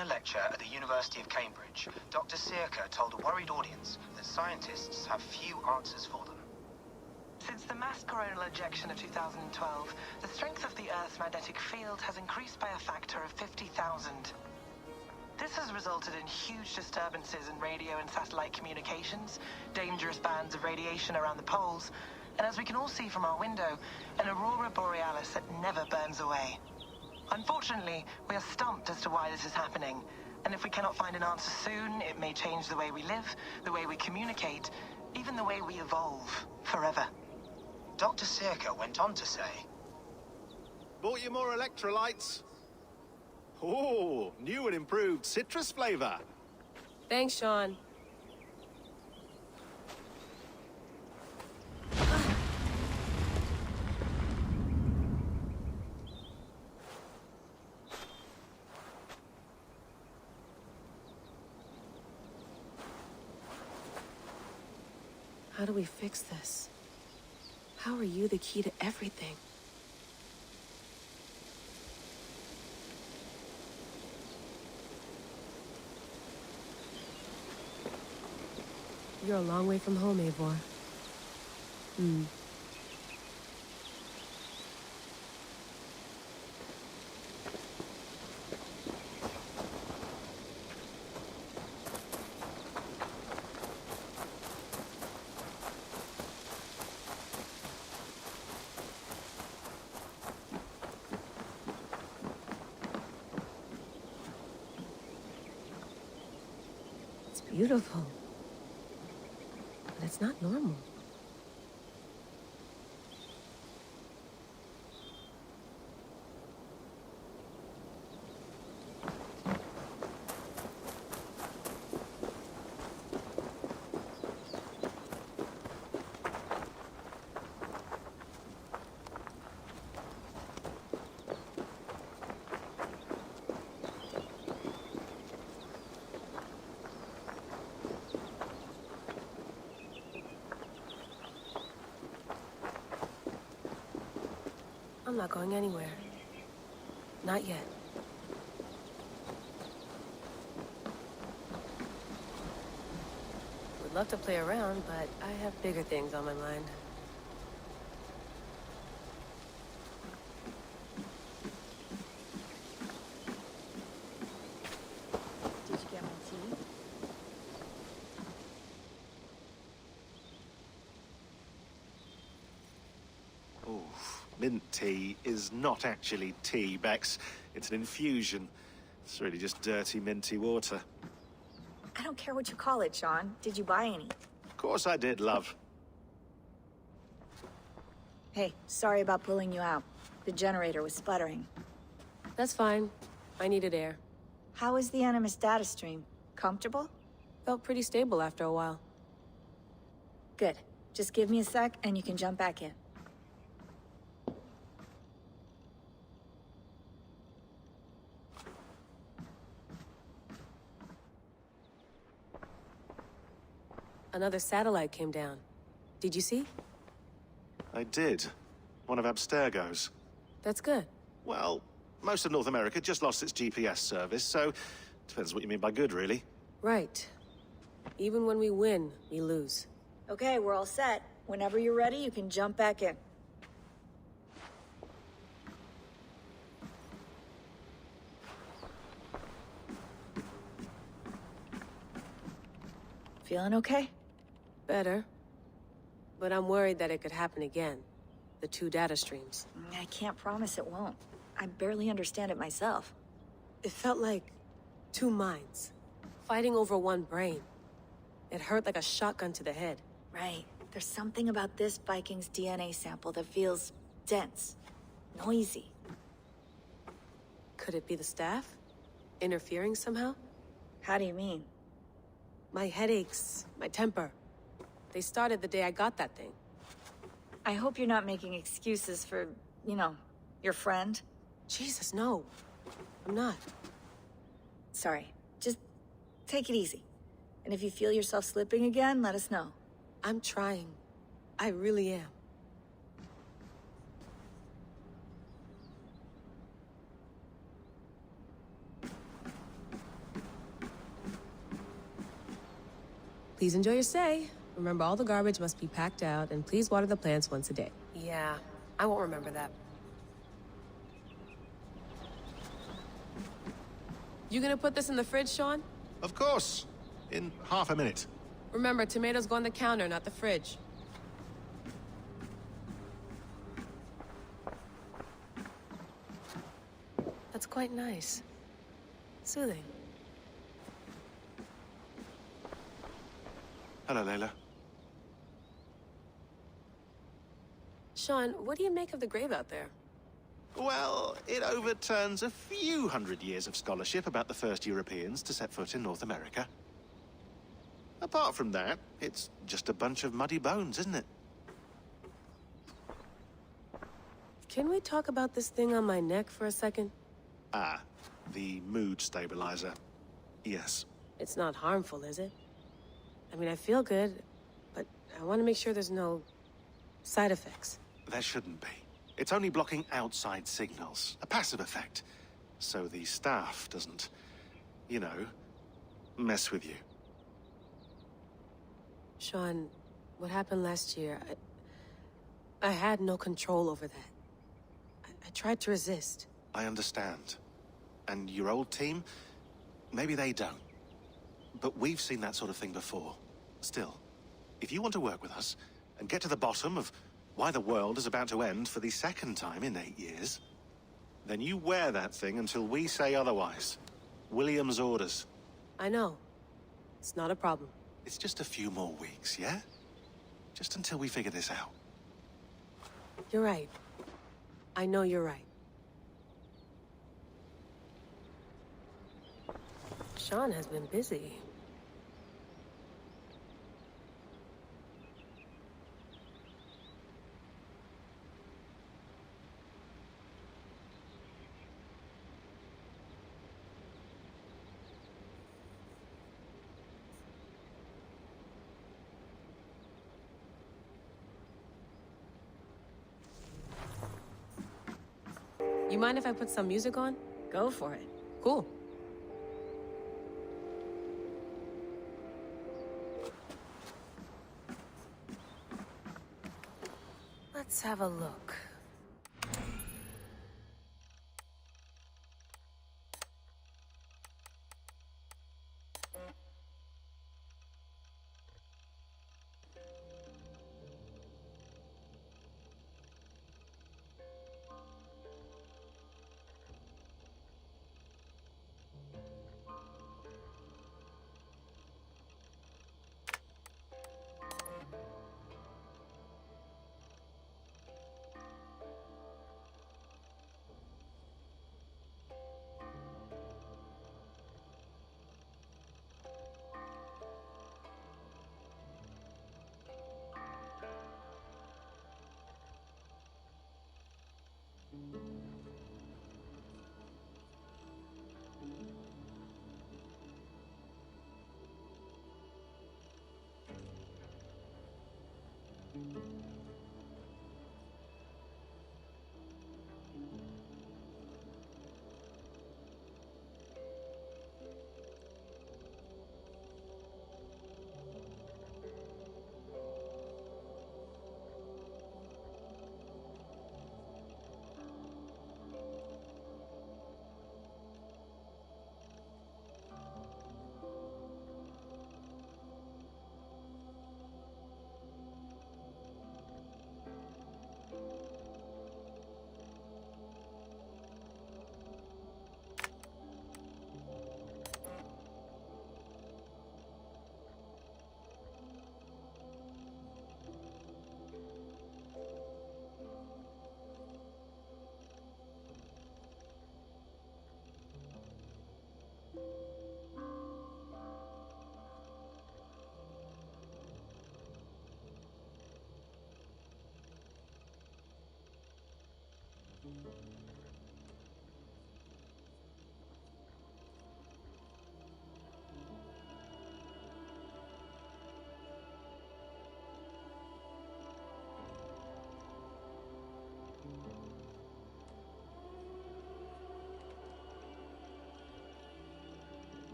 a lecture at the University of Cambridge, Dr. Sirka told a worried audience that scientists have few answers for them. Since the mass coronal ejection of 2012, the strength of the Earth's magnetic field has increased by a factor of 50,000. This has resulted in huge disturbances in radio and satellite communications, dangerous bands of radiation around the poles, and as we can all see from our window, an aurora borealis that never burns away. Unfortunately, we are stumped as to why this is happening, and if we cannot find an answer soon, it may change the way we live, the way we communicate, even the way we evolve, forever. Dr. Sirka went on to say, Bought you more electrolytes? Oh, new and improved citrus flavor. Thanks, Sean. How do we fix this? How are you the key to everything? You're a long way from home, Eivor. It's beautiful. But it's not normal. I'm not going anywhere. Not yet. Would love to play around, but I have bigger things on my mind. Did you get my tea? Mint tea is not actually tea, Bex. It's an infusion. It's really just dirty, minty water. I don't care what you call it, Sean. Did you buy any? Of course I did, love. Hey, sorry about pulling you out. The generator was sputtering. That's fine. I needed air. How is the Animus data stream? Comfortable? Felt pretty stable after a while. Good. Just give me a sec and you can jump back in. Another satellite came down. Did you see? I did. One of Abstergo's. That's good. Well, most of North America just lost its GPS service, so depends what you mean by good, really. Right. Even when we win, we lose. Okay, we're all set. Whenever you're ready, you can jump back in. Feeling okay? Better. But I'm worried that it could happen again. The two data streams. I can't promise it won't. I barely understand it myself. It felt like two minds, fighting over one brain. It hurt like a shotgun to the head. Right. There's something about this Viking's DNA sample that feels dense, noisy. Could it be the staff? Interfering somehow? How do you mean? My headaches, my temper. They started the day I got that thing. I hope you're not making excuses for, you know, your friend. Jesus, no. I'm not. Sorry. Just take it easy. And if you feel yourself slipping again, let us know. I'm trying. I really am. Please enjoy your stay. Remember, all the garbage must be packed out, and please water the plants once a day. Yeah, I won't remember that. You gonna put this in the fridge, Sean? Of course. In half a minute. Remember, tomatoes go on the counter, not the fridge. That's quite nice. Soothing. Hello, Layla. Sean, what do you make of the grave out there? Well, it overturns a few hundred years of scholarship about the first Europeans to set foot in North America. Apart from that, it's just a bunch of muddy bones, isn't it? Can we talk about this thing on my neck for a second? Ah, the mood stabilizer. Yes. It's not harmful, is it? I mean, I feel good, but I want to make sure there's no side effects. There shouldn't be. It's only blocking outside signals, a passive effect. So the staff doesn't, you know, mess with you. Sean, what happened last year, I had no control over that. I tried to resist. I understand. And your old team, maybe they don't. But we've seen that sort of thing before. Still, if you want to work with us and get to the bottom of why the world is about to end for the second time in 8 years, then you wear that thing until we say otherwise. William's orders. I know. It's not a problem. It's just a few more weeks, yeah? Just until we figure this out. You're right. I know you're right. Sean has been busy. You mind if I put some music on? Go for it. Cool. Let's have a look.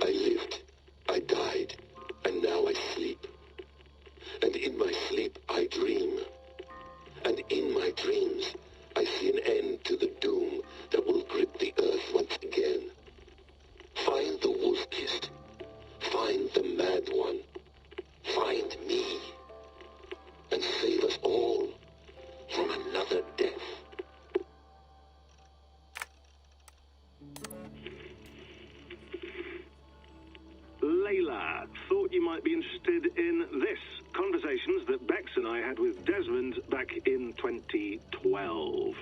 I lived, I died, and now I sleep. And in my sleep I dream. And in my dreams I see an end to the doom that will grip the earth once again. Find the wolf-kissed. Find the mad one. Find me. And save us all from another death. Layla, thought you might be interested in this. Conversations that Bex and I had with Desmond back in 2012.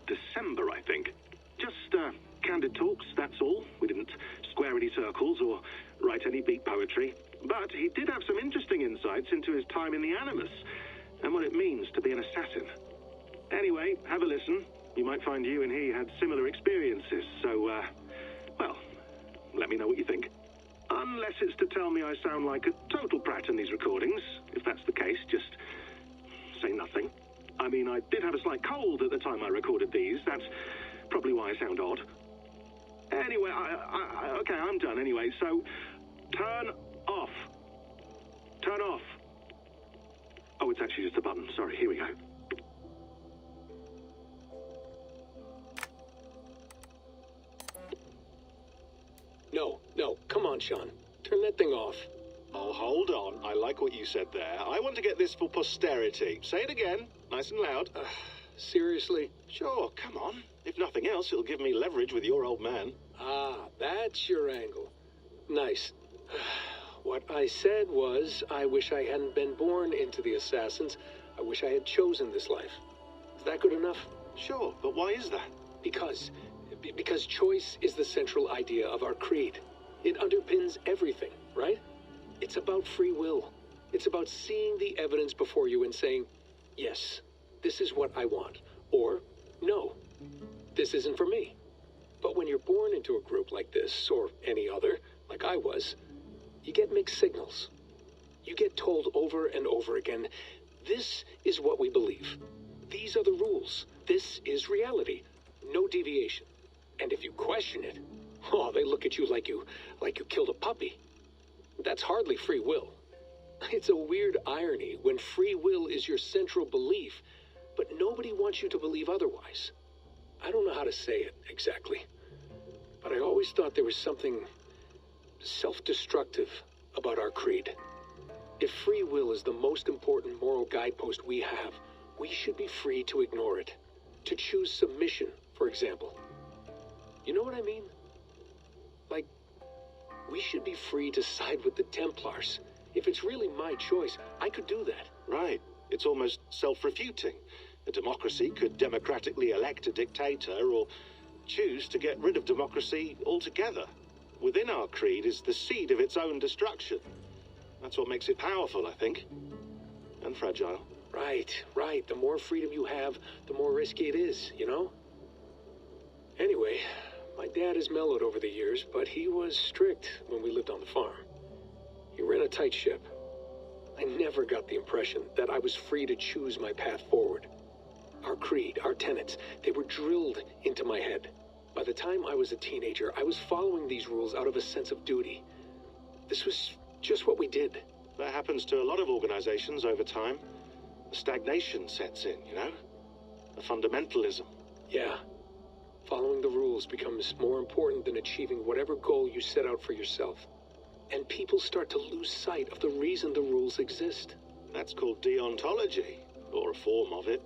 December, I think. Just candid talks, that's all. We didn't square any circles or write any beat poetry. But he did have some interesting insights into his time in the Animus and what it means to be an assassin. Anyway, have a listen. You might find you and he had similar experiences. So, well, let me know what you think. Unless it's to tell me I sound like a total brat in these recordings. If that's the case, just say nothing. I mean, I did have a slight cold at the time I recorded these. That's probably why I sound odd. Anyway, okay, I'm done anyway. So, turn off. Turn off. Oh, it's actually just a button. Sorry, here we go. No, come on, Sean. Turn that thing off. Oh, hold on. I like what you said there. I want to get this for posterity. Say it again, nice and loud. Seriously? Sure, come on. If nothing else, it'll give me leverage with your old man. Ah, that's your angle. Nice. What I said was, I wish I hadn't been born into the Assassins. I wish I had chosen this life. Is that good enough? Sure, but why is that? Because choice is the central idea of our creed. It underpins everything, right? It's about free will. It's about seeing the evidence before you and saying, yes, this is what I want. Or, no, this isn't for me. But when you're born into a group like this, or any other, like I was, you get mixed signals. You get told over and over again, this is what we believe. These are the rules. This is reality. No deviation. And if you question it, oh, they look at you like you killed a puppy. That's hardly free will. It's a weird irony when free will is your central belief, but nobody wants you to believe otherwise. I don't know how to say it exactly, but I always thought there was something self-destructive about our creed. If free will is the most important moral guidepost we have, we should be free to ignore it. To choose submission, for example. You know what I mean? Like, we should be free to side with the Templars. If it's really my choice, I could do that. Right. It's almost self-refuting. A democracy could democratically elect a dictator or choose to get rid of democracy altogether. Within our creed is the seed of its own destruction. That's what makes it powerful, I think. And fragile. Right. The more freedom you have, the more risky it is, you know? Anyway, my dad has mellowed over the years, but he was strict when we lived on the farm. He ran a tight ship. I never got the impression that I was free to choose my path forward. Our creed, our tenets, they were drilled into my head. By the time I was a teenager, I was following these rules out of a sense of duty. This was just what we did. That happens to a lot of organizations over time. A stagnation sets in, you know? A fundamentalism. Yeah. Following the rules becomes more important than achieving whatever goal you set out for yourself. And people start to lose sight of the reason the rules exist. That's called deontology, or a form of it.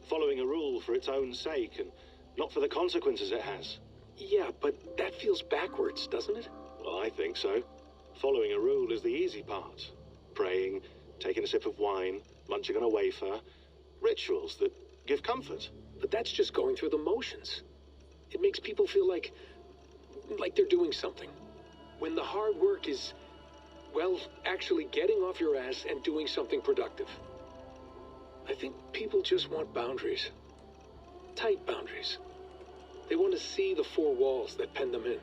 Following a rule for its own sake and not for the consequences it has. Yeah, but that feels backwards, doesn't it? Well, I think so. Following a rule is the easy part. Praying, taking a sip of wine, munching on a wafer. Rituals that give comfort. But that's just going through the motions. It makes people feel like they're doing something. When the hard work is, well, actually getting off your ass and doing something productive. I think people just want boundaries. Tight boundaries. They want to see the four walls that pen them in.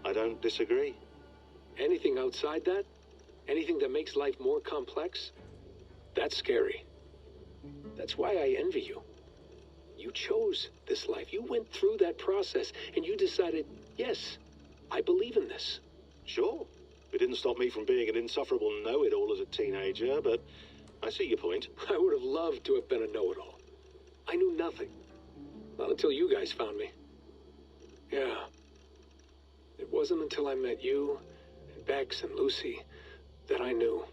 I don't disagree. Anything outside that, anything that makes life more complex, that's scary. That's why I envy you. You chose this life. You went through that process and you decided, yes, I believe in this. Sure. It didn't stop me from being an insufferable know-it-all as a teenager, but I see your point. I would have loved to have been a know-it-all. I knew nothing. Not until you guys found me. Yeah. It wasn't until I met you, and Bex and Lucy, that I knew.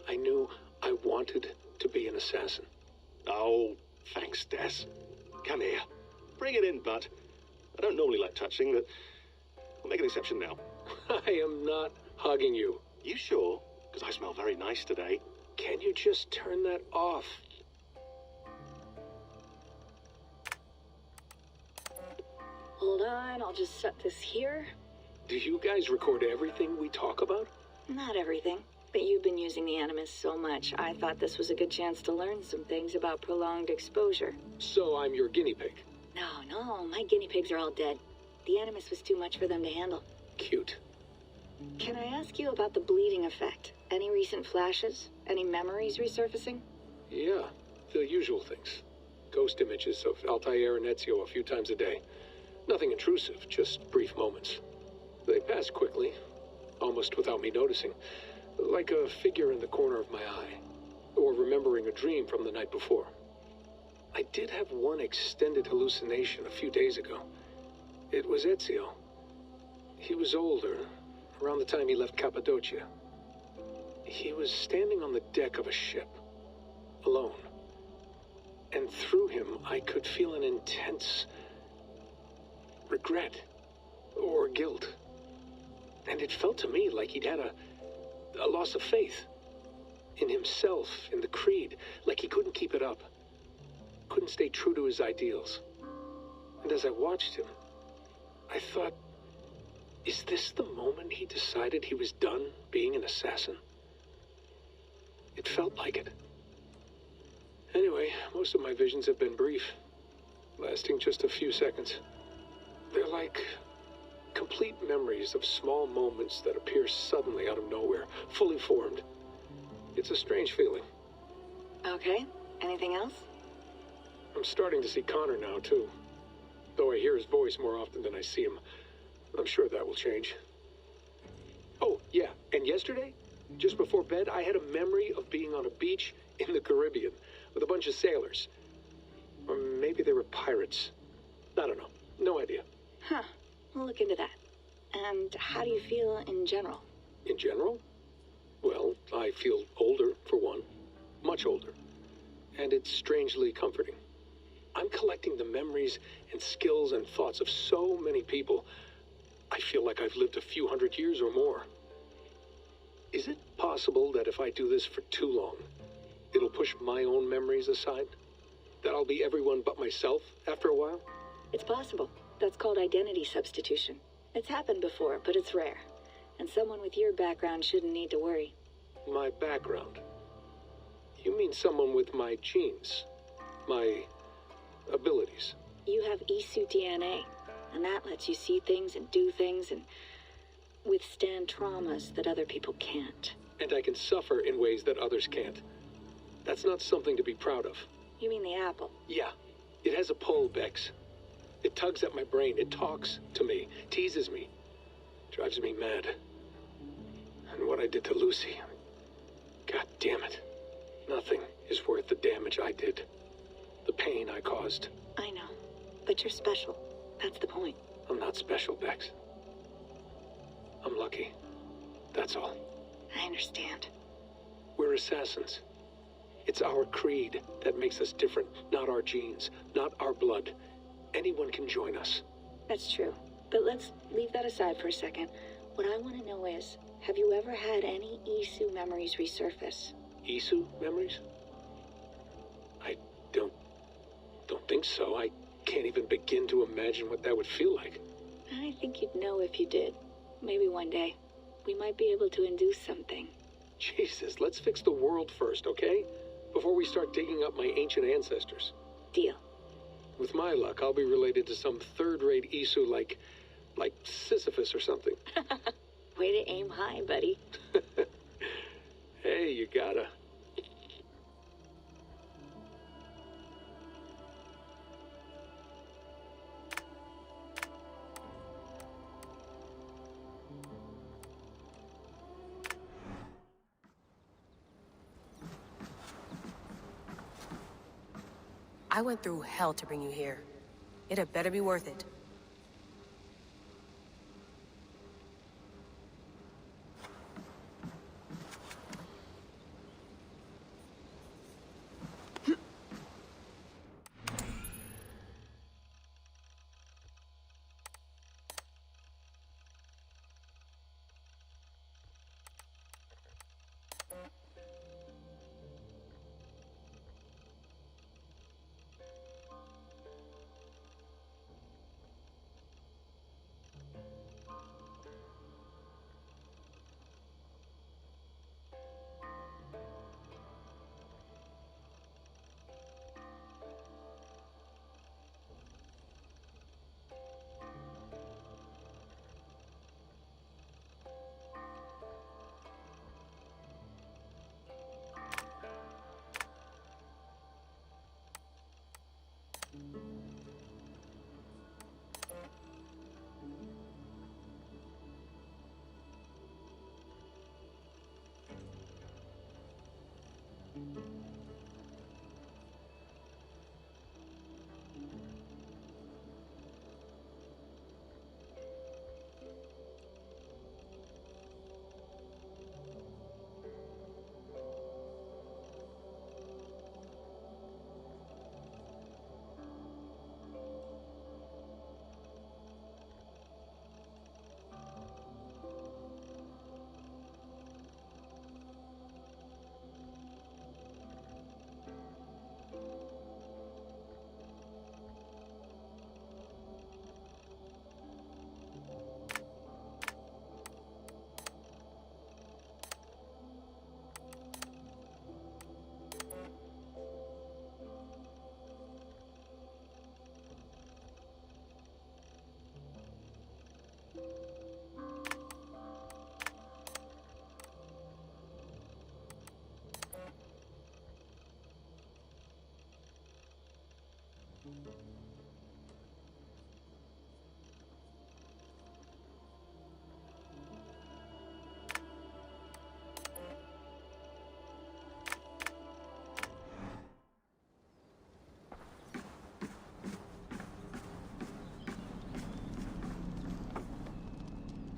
I knew I wanted to be an assassin. Oh, thanks, Des. Come here. Bring it in, bud. I don't normally like touching, but I'll make an exception now. I am not hugging you. You sure? Because I smell very nice today. Can you just turn that off? Hold on, I'll just set this here. Do you guys record everything we talk about? Not everything, but you've been using the Animus so much, I thought this was a good chance to learn some things about prolonged exposure. So I'm your guinea pig. No, my guinea pigs are all dead. The Animus was too much for them to handle. Cute. Can I ask you about the bleeding effect? Any recent flashes? Any memories resurfacing? Yeah, the usual things. Ghost images of Altair and Ezio a few times a day. Nothing intrusive, just brief moments. They pass quickly, almost without me noticing. Like a figure in the corner of my eye. Or remembering a dream from the night before. I did have one extended hallucination a few days ago. It was Ezio. He was older, around the time he left Cappadocia. He was standing on the deck of a ship, alone. And through him, I could feel an intense regret or guilt. And it felt to me like he'd had a a loss of faith. In himself, in the creed, like he couldn't keep it up. Couldn't stay true to his ideals. And as I watched him, I thought, is this the moment he decided he was done being an assassin? It felt like it. Anyway, most of my visions have been brief, lasting just a few seconds. They're like complete memories of small moments that appear suddenly out of nowhere, fully formed. It's a strange feeling. Okay, anything else? I'm starting to see Connor now, too. Though I hear his voice more often than I see him. I'm sure that will change. Oh, yeah, and yesterday, just before bed, I had a memory of being on a beach in the Caribbean with a bunch of sailors. Or maybe they were pirates. I don't know. No idea. Huh, we'll look into that. And how do you feel in general? In general? Well, I feel older, for one. Much older. And it's strangely comforting. I'm collecting the memories and skills and thoughts of so many people. I feel like I've lived a few hundred years or more. Is it possible that if I do this for too long, it'll push my own memories aside? That I'll be everyone but myself after a while? It's possible. That's called identity substitution. It's happened before, but it's rare. And someone with your background shouldn't need to worry. My background? You mean someone with my genes? My abilities? You have Isu DNA, and that lets you see things and do things and withstand traumas that other people can't. And I can suffer in ways that others can't. That's not something to be proud of. You mean the apple? Yeah. It has a pull, Bex. It tugs at my brain. It talks to me. Teases me. Drives me mad. And what I did to Lucy... God damn it. Nothing is worth the damage I did. The pain I caused. I know. But you're special. That's the point. I'm not special, Bex. I'm lucky. That's all. I understand. We're assassins. It's our creed that makes us different, not our genes, not our blood. Anyone can join us. That's true. But let's leave that aside for a second. What I want to know is, have you ever had any Isu memories resurface? Isu memories? I don't think so. I can't even begin to imagine what that would feel like. I think you'd know if you did. Maybe one day. We might be able to induce something. Jesus, let's fix the world first, okay? Before we start digging up my ancient ancestors. Deal. With my luck, I'll be related to some third-rate Isu like Sisyphus or something. Way to aim high, buddy. Hey, you gotta. I went through hell to bring you here. It had better be worth it.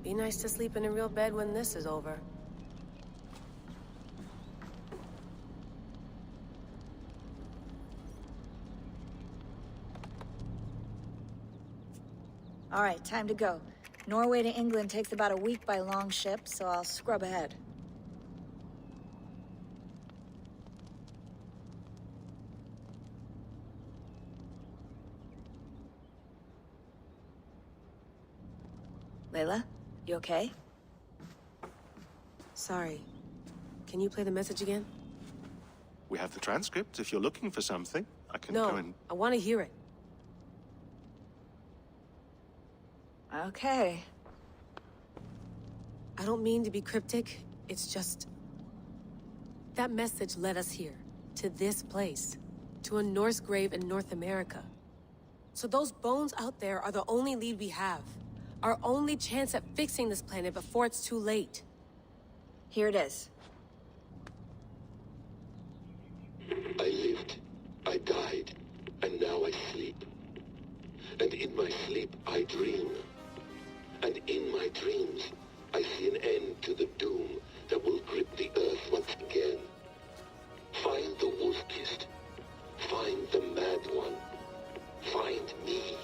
Be nice to sleep in a real bed when this is over. All right, time to go. Norway to England takes about a week by long ship, so I'll scrub ahead. Layla, you okay? Sorry. Can you play the message again? We have the transcript. If you're looking for something, I can No, go and... I want to hear it. Okay. I don't mean to be cryptic. It's just... that message led us here. To this place. To a Norse grave in North America. So those bones out there are the only lead we have. Our only chance at fixing this planet before it's too late. Here it is. I lived, I died, and now I sleep. And in my sleep I dream. And in my dreams I see an end to the doom that will grip the earth once again. Find the wolf-kissed. Find the mad one. Find me.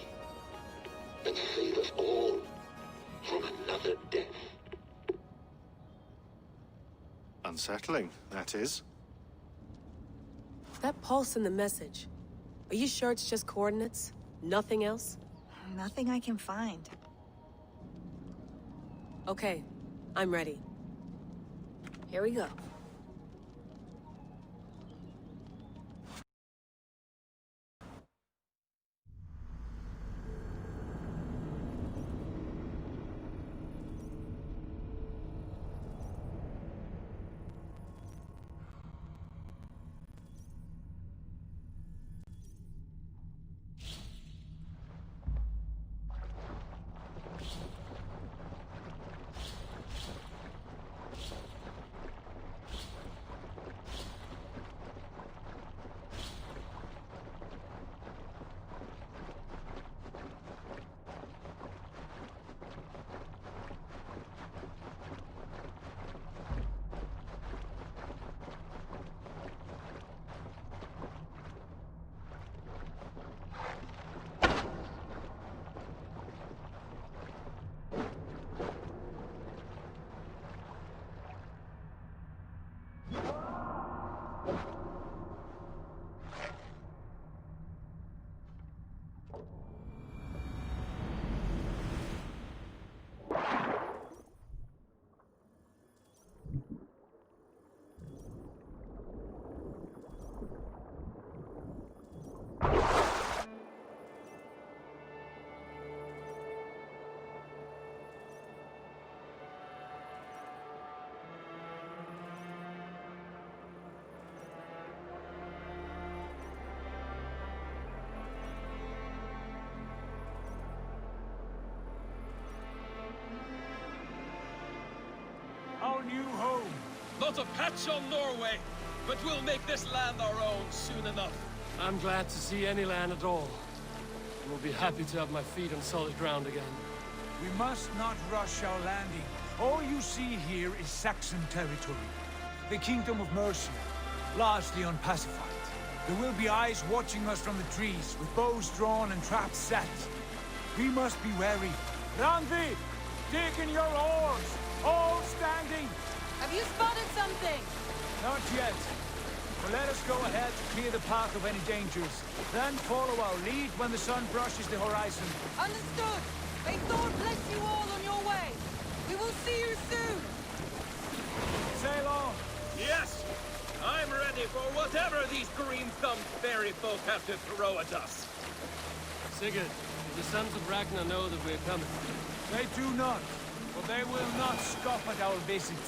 And save us all from another death. Unsettling, that is. That pulse in the message. Are you sure it's just coordinates? Nothing else? Nothing I can find. Okay, I'm ready. Here we go. Our new home. Not a patch on Norway, but we'll make this land our own soon enough. I'm glad to see any land at all. I will be happy to have my feet on solid ground again. We must not rush our landing. All you see here is Saxon territory. The Kingdom of Mercia, largely unpacified. There will be eyes watching us from the trees, with bows drawn and traps set. We must be wary. Randvi, dig in your oars! All standing! Have you spotted something? Not yet. But let us go ahead to clear the path of any dangers. Then follow our lead when the sun brushes the horizon. Understood. May Thor bless you all on your way. We will see you soon. Sail on. Yes, I'm ready for whatever these green-thumbed fairy folk have to throw at us. Sigurd, do the sons of Ragnar know that we're coming? They do not, but they will not scoff at our visit.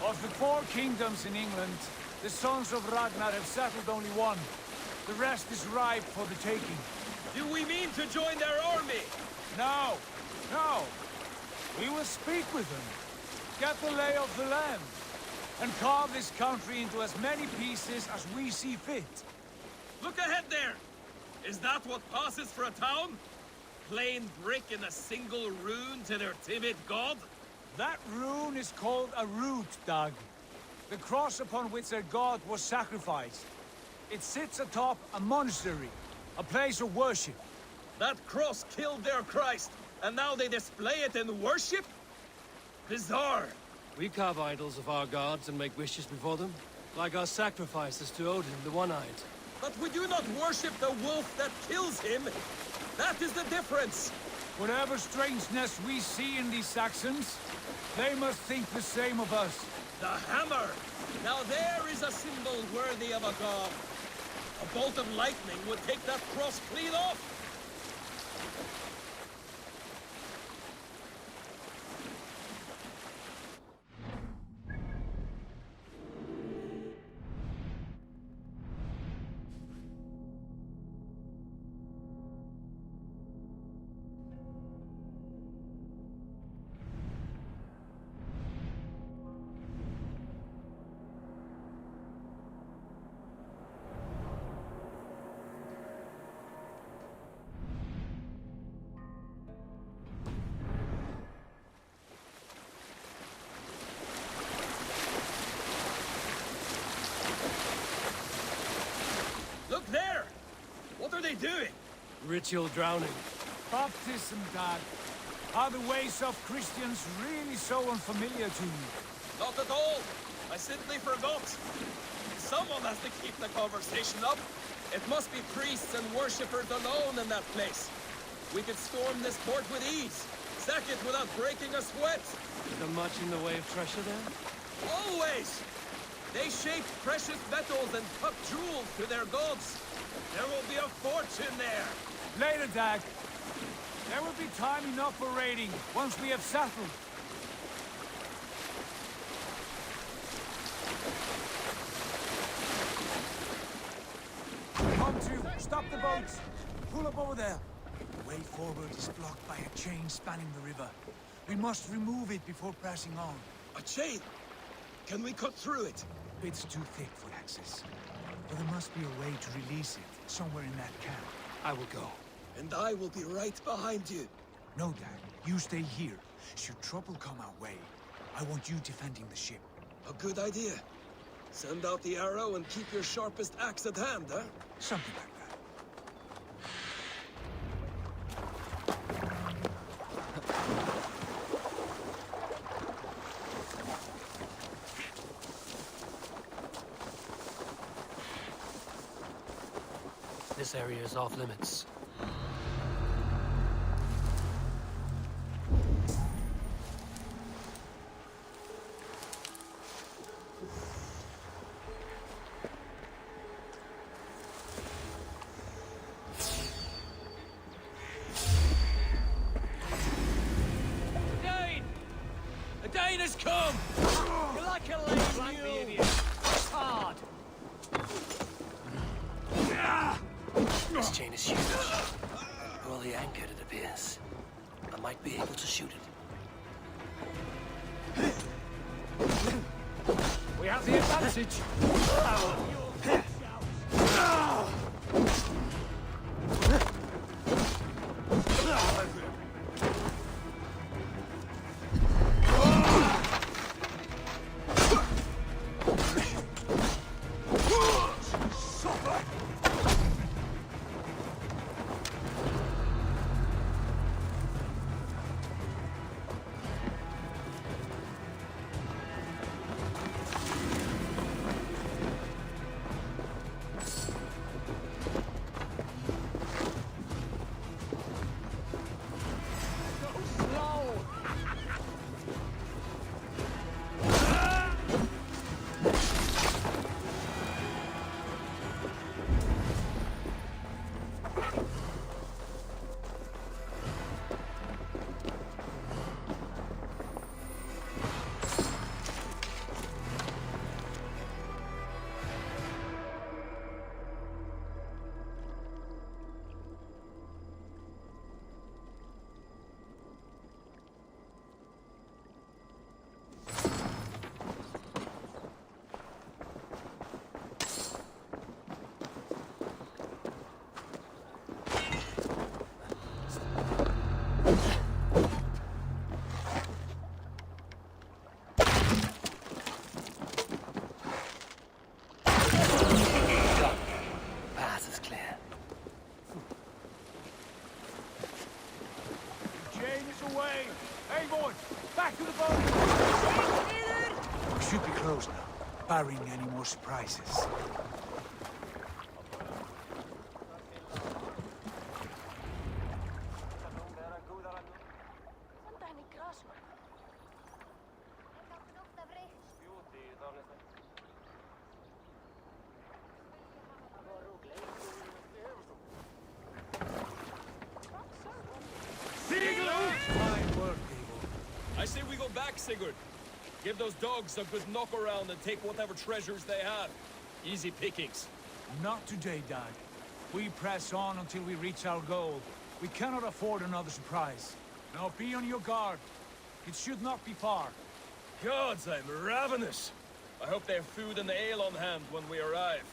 Of the 4 kingdoms in England, the sons of Ragnar have settled only one. The rest is ripe for the taking. Do we mean to join their army? No, no. We will speak with them, get the lay of the land, and carve this country into as many pieces as we see fit. Look ahead there! Is that what passes for a town? Plain brick in a single rune to their timid god? That rune is called a root, Doug. The cross upon which their god was sacrificed. It sits atop a monastery, a place of worship. That cross killed their Christ, and now they display it in worship? Bizarre. We carve idols of our gods and make wishes before them, like our sacrifices to Odin, the One-Eyed. But we do not worship the wolf that kills him. That is the difference. Whatever strangeness we see in these Saxons, they must think the same of us. The hammer! Now there is a symbol worthy of a god. A bolt of lightning would take that cross clean off. Look there! What are they doing? Ritual drowning. Baptism, Dad. Are the ways of Christians really so unfamiliar to you? Not at all. I simply forgot. Someone has to keep the conversation up. It must be priests and worshippers alone in that place. We could storm this port with ease. Sack it without breaking a sweat. Is there much in the way of treasure there? Always! They shape precious metals and cut jewels to their gods. There will be a fortune there. Later, Dag. There will be time enough for raiding, once we have settled. Come to, stop the boats. Pull up over there. The way forward is blocked by a chain spanning the river. We must remove it before pressing on. A chain? Can we cut through it? It's too thick for access. But there must be a way to release it, somewhere in that camp. I will go. And I will be right behind you. No, Dad. You stay here. Should trouble come our way, I want you defending the ship. A good idea. Send out the arrow and keep your sharpest axe at hand, huh? Something like that. This area is off limits. Dane! A Dane has come! You're like a lame mule! Idiot. It's hard! This chain is huge. Poorly anchored, it appears. I might be able to shoot it. We have the advantage! should be closed now, barring any more surprises. I say we go back, Sigurd. Give those dogs a good knock around and take whatever treasures they have. Easy pickings. Not today, Dad. We press on until we reach our goal. We cannot afford another surprise. Now be on your guard. It should not be far. Gods, I'm ravenous. I hope they have food and ale on hand when we arrive.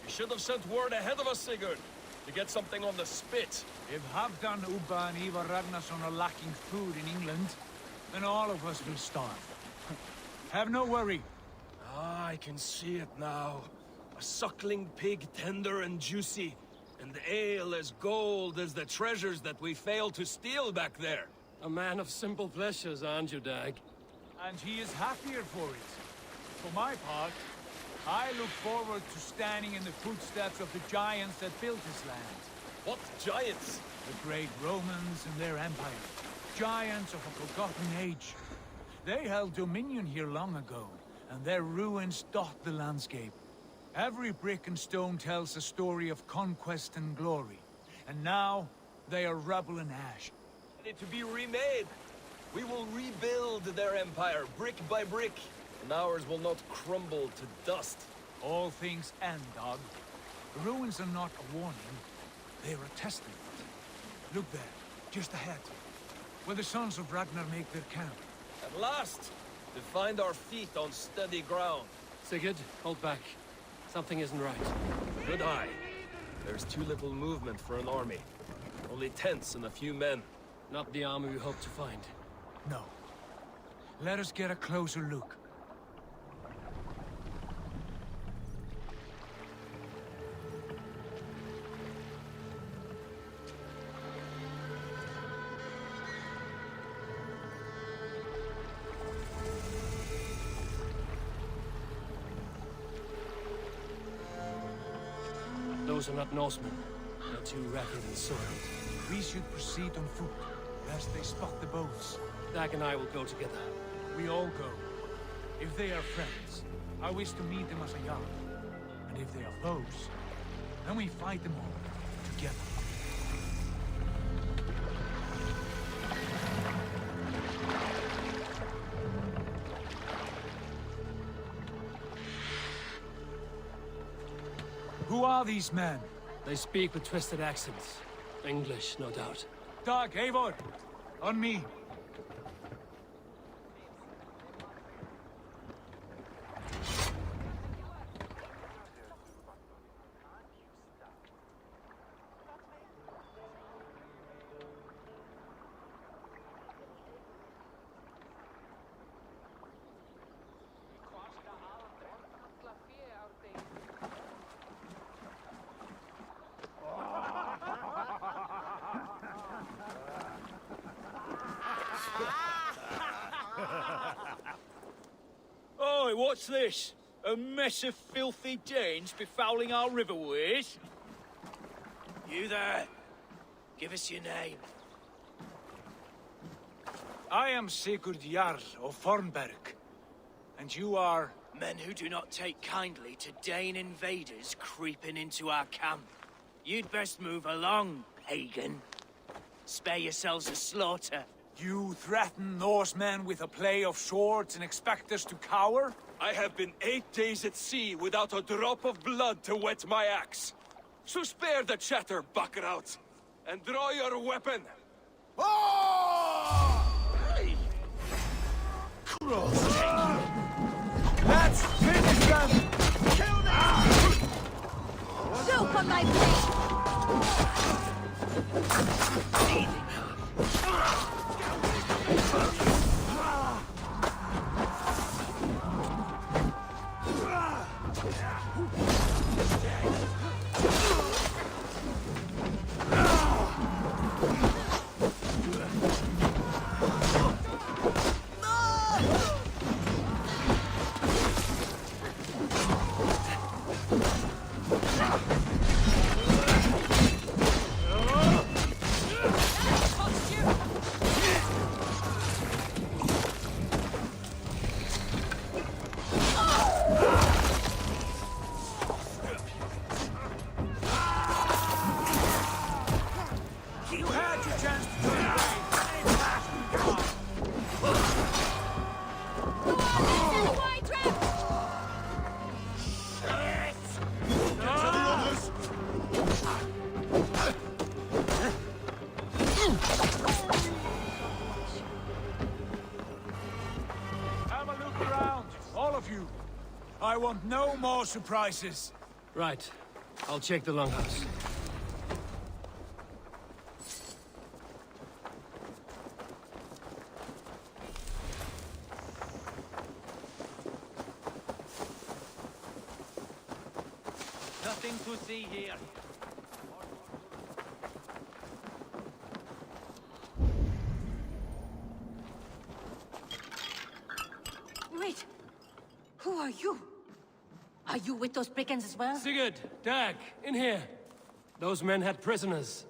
You should have sent word ahead of us, Sigurd, to get something on the spit. If Halfdan, Ubba and Ivar Ragnarsson are lacking food in England, then all of us will starve. Have no worry. Ah, I can see it now. A suckling pig, tender and juicy. And the ale as gold as the treasures that we failed to steal back there. A man of simple pleasures, aren't you, Dag? And he is happier for it. For my part, I look forward to standing in the footsteps of the giants that built this land. What giants? The great Romans and their empire. Giants of a forgotten age. They held dominion here long ago, and their ruins dot the landscape. Every brick and stone tells a story of conquest and glory. And now, they are rubble and ash. Ready to be remade. We will rebuild their empire, brick by brick. And ours will not crumble to dust. All things end, Dog. The ruins are not a warning. They are a testament. Look there, just ahead. Where the sons of Ragnar make their camp. At last! To find our feet on steady ground. Sigurd, hold back. Something isn't right. Good eye. There's too little movement for an army. Only tents and a few men. Not the army we hoped to find. No. Let us get a closer look. Those are not Norsemen. They're too ragged and soiled. We should proceed on foot, lest they spot the boats. Dag and I will go together. We all go. If they are friends, I wish to meet them as a yard. And if they are foes, then we fight them all, together. Who are these men? They speak with twisted accents. English, no doubt. Dag, Eivor! On me! Oi, what's this? A mess of filthy Danes befouling our riverways? You there. Give us your name. I am Sigurd Jarl of Fornberg. And you are... Men who do not take kindly to Dane invaders creeping into our camp. You'd best move along, pagan. Spare yourselves a slaughter. You threaten Norsemen with a play of swords and expect us to cower? I have been 8 days at sea without a drop of blood to wet my axe. So spare the chatter, buckraut, and draw your weapon. Oh! Hey! Let's finish them! Kill them! Soup on my plate! of you. I want no more surprises. Right. I'll check the longhouse. Nothing to see here. Wait! Who are you? Are you with those brigands as well? Sigurd, Dag, in here. Those men had prisoners.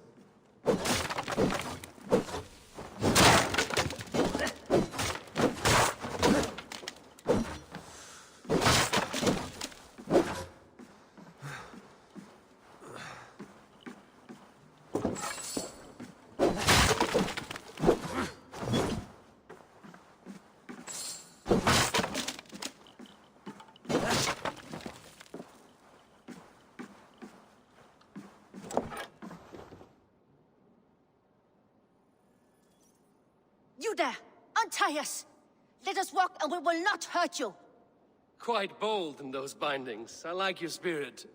You there! Untie us! Let us walk and we will not hurt you! Quite bold in those bindings. I like your spirit.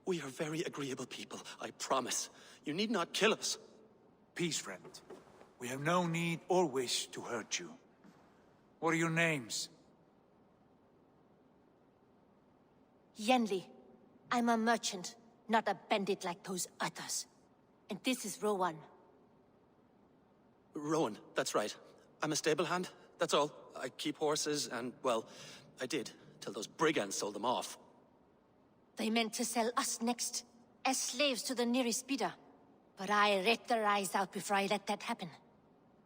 We are very agreeable people, I promise. You need not kill us. Peace, friend. We have no need or wish to hurt you. What are your names? Yenli. I'm a merchant, not a bandit like those others. And this is Rowan. Rowan, that's right. I'm a stable hand, that's all. I keep horses and, well, I did, till those brigands sold them off. They meant to sell us next, as slaves to the nearest bidder. But I ripped their eyes out before I let that happen.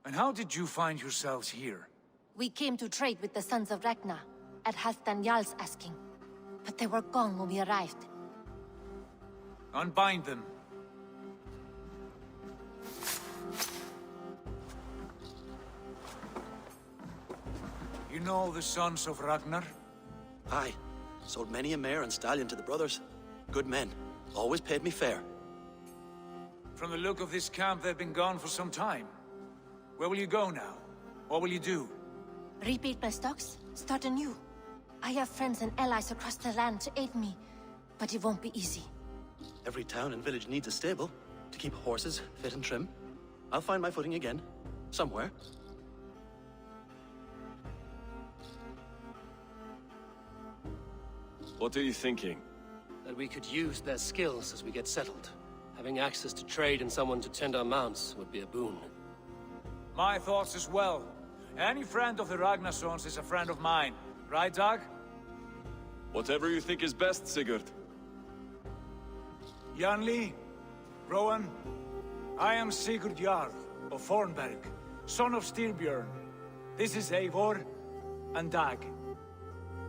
And how did you find yourselves here? We came to trade with the Sons of Ragnar, at Halfdan Jarl's asking. But they were gone when we arrived. Unbind them. You know the Sons of Ragnar? Aye. Sold many a mare and stallion to the brothers. Good men. Always paid me fair. From the look of this camp, they've been gone for some time. Where will you go now? What will you do? Rebuild my stocks, start anew. I have friends and allies across the land to aid me, but it won't be easy. Every town and village needs a stable to keep horses fit and trim. I'll find my footing again. Somewhere. What are you thinking? That we could use their skills as we get settled. Having access to trade and someone to tend our mounts would be a boon. My thoughts as well. Any friend of the Ragnarsons is a friend of mine. Right, Dag? Whatever you think is best, Sigurd. Janli, Rowan, I am Sigurd Jarl of Fornberg, son of Styrbjörn. This is Eivor and Dag.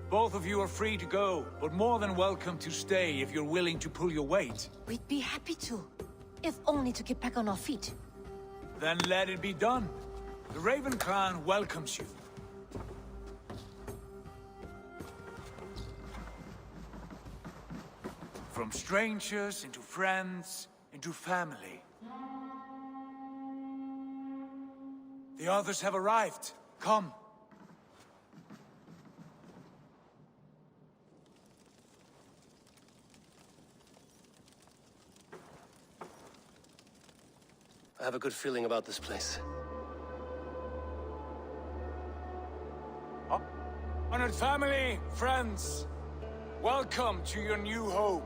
Both of you are free to go, but more than welcome to stay if you're willing to pull your weight. We'd be happy to, if only to get back on our feet. Then let it be done. The Raven clan welcomes you. From strangers into friends, into family. The others have arrived. Come. I have a good feeling about this place. Honored family, friends, welcome to your new home.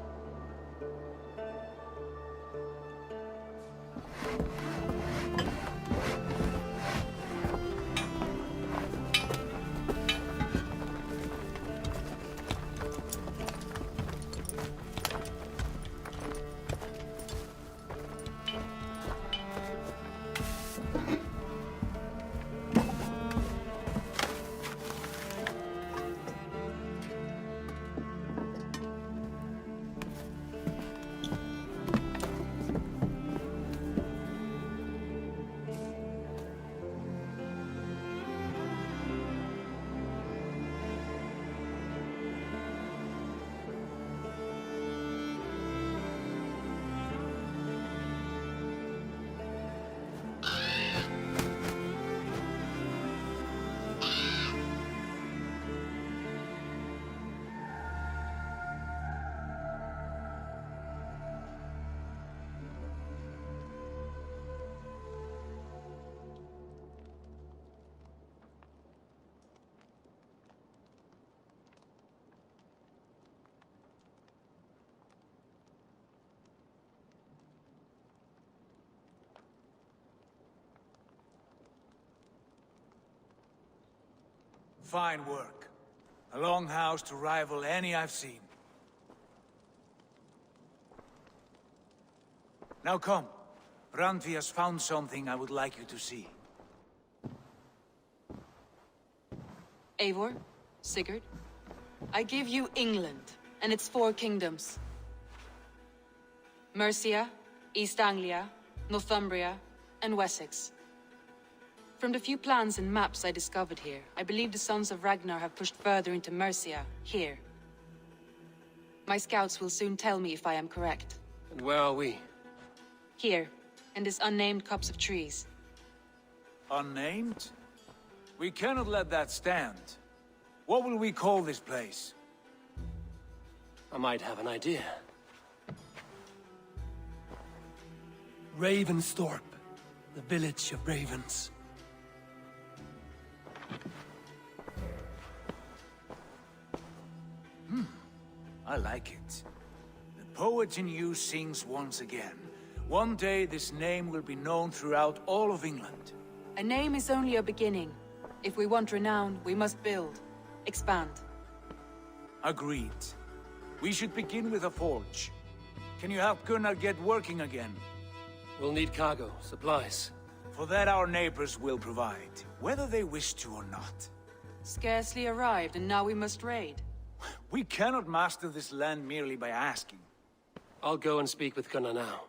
Fine work. A longhouse to rival any I've seen. Now come. Randvi has found something I would like you to see. Eivor, Sigurd, I give you England and its 4 kingdoms. Mercia, East Anglia, Northumbria, and Wessex. From the few plans and maps I discovered here, I believe the Sons of Ragnar have pushed further into Mercia, here. My scouts will soon tell me if I am correct. And where are we? Here, in this unnamed copse of trees. Unnamed? We cannot let that stand. What will we call this place? I might have an idea. Ravensthorpe, the village of ravens. I like it. The poet in you sings once again. One day this name will be known throughout all of England. A name is only a beginning. If we want renown, we must build. Expand. Agreed. We should begin with a forge. Can you help Gunnar get working again? We'll need cargo, supplies. For that our neighbors will provide, whether they wish to or not. Scarcely arrived, and now we must raid. We cannot master this land merely by asking. I'll go and speak with Gunnar now.